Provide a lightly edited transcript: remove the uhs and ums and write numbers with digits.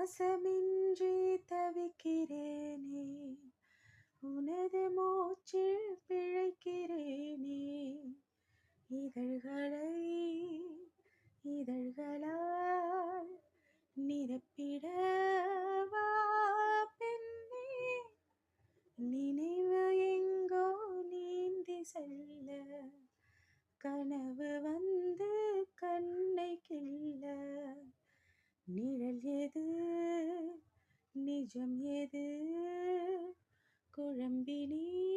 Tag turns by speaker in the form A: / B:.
A: சுவாசமின்றி தவிக்கிறேனே, உனது மூச்சில் பிழைக்கிறேனே. இதழ்களை இதழ்களால் நிரப்பிடவா பெண்ணே, நினைவு எங்கோ நீந்தி செல்ல, கனவு வந்து கண்ணை கிள்ள. நிழல் எது நிஜம் எது குழம்பி நீ